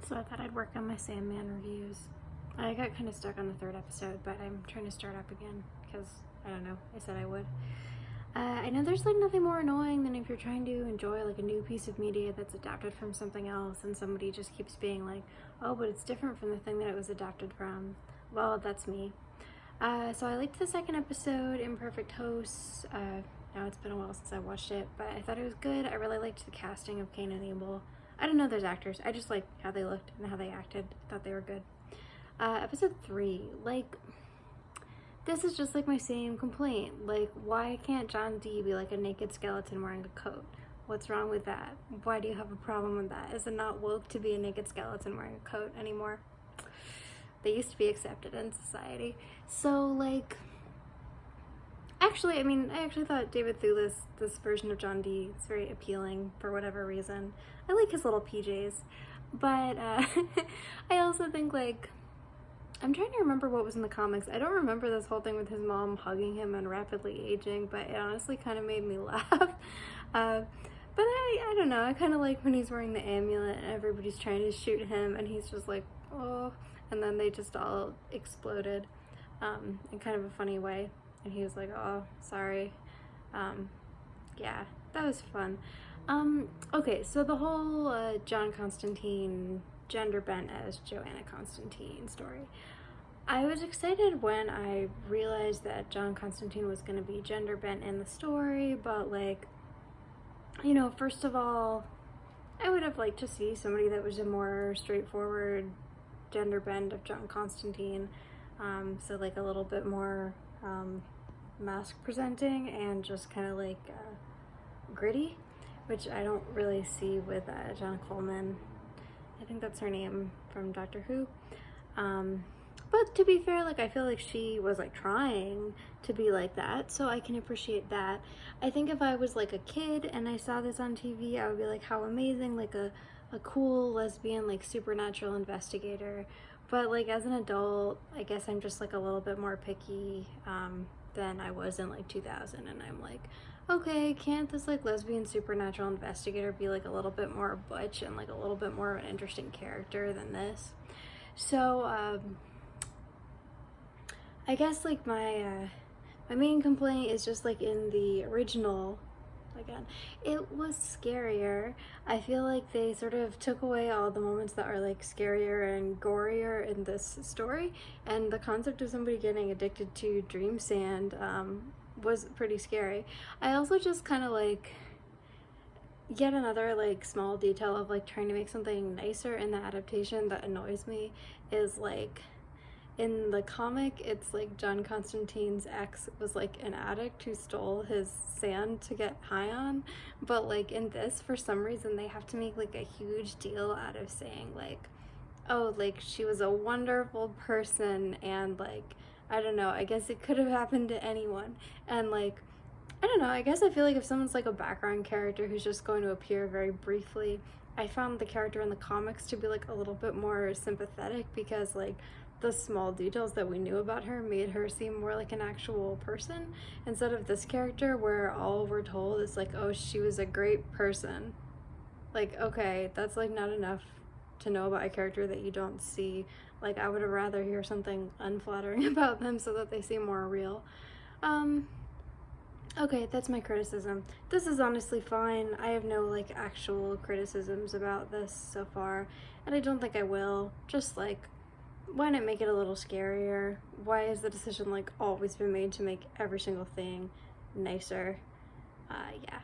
So I thought I'd work on my Sandman reviews. I got kind of stuck on the third episode, but I'm trying to start up again because, I don't know, I said I would. I know there's like nothing more annoying than if you're trying to enjoy like a new piece of media that's adapted from something else and somebody just keeps being like, oh, but it's different from the thing that it was adapted from. Well, that's me. So I liked the second episode, Imperfect Hosts. Now it's been a while since I watched it, but I thought it was good. I really liked the casting of Cain and Abel. I didn't know those actors. I just liked how they looked and how they acted. I thought they were good. Episode 3, like, this is just like my same complaint. Like, why can't John D be like a naked skeleton wearing a coat? What's wrong with that? Why do you have a problem with that? Is it not woke to be a naked skeleton wearing a coat anymore? They used to be accepted in society. So, like, I actually thought David Thewlis, this version of John D, is very appealing for whatever reason. I like his little PJs. But, I also think, like, I'm trying to remember what was in the comics. I don't remember this whole thing with his mom hugging him and rapidly aging, but it honestly kind of made me laugh. But I don't know, I kind of like when he's wearing the amulet and everybody's trying to shoot him and he's just like, oh, and then they just all exploded in kind of a funny way. And he was like, oh, sorry. Yeah, that was fun. Okay, so the whole John Constantine gender bent as Joanna Constantine story. I was excited when I realized that John Constantine was going to be gender bent in the story, but like, you know, first of all, I would have liked to see somebody that was a more straightforward gender bend of John Constantine, so like a little bit more mask presenting and just kind of like gritty, which I don't really see with John Coleman. I think that's her name from Doctor Who. But to be fair, like, I feel like she was like trying to be like that, so I can appreciate that. I think if I was like a kid and I saw this on TV, I would be like, how amazing, like a cool lesbian, like supernatural investigator. But like as an adult, I guess I'm just like a little bit more picky than I was in like 2000, and I'm like, okay, can't this like lesbian supernatural investigator be like a little bit more butch and like a little bit more of an interesting character than this? So I guess like my main complaint is just like in the original, again, it was scarier. I feel like they sort of took away all the moments that are like scarier and gorier in this story, and the concept of somebody getting addicted to dream sand was pretty scary. I also just kind of like, yet another like small detail of like trying to make something nicer in the adaptation that annoys me is like, in the comic, it's like John Constantine's ex was like an addict who stole his sand to get high on, but like in this, for some reason, they have to make like a huge deal out of saying like, oh, like she was a wonderful person, and like, I don't know, I guess it could have happened to anyone. And like, I don't know, I guess I feel like if someone's like a background character who's just going to appear very briefly, I found the character in the comics to be like a little bit more sympathetic, because like the small details that we knew about her made her seem more like an actual person, instead of this character where all we're told is like, oh, she was a great person. Like, okay, that's like not enough to know about a character that you don't see. Like, I would have rather hear something unflattering about them so that they seem more real. Okay, that's my criticism. This is honestly fine. I have no like actual criticisms about this so far, and I don't think I will. Just like, why not make it a little scarier? Why has the decision like always been made to make every single thing nicer? Yeah.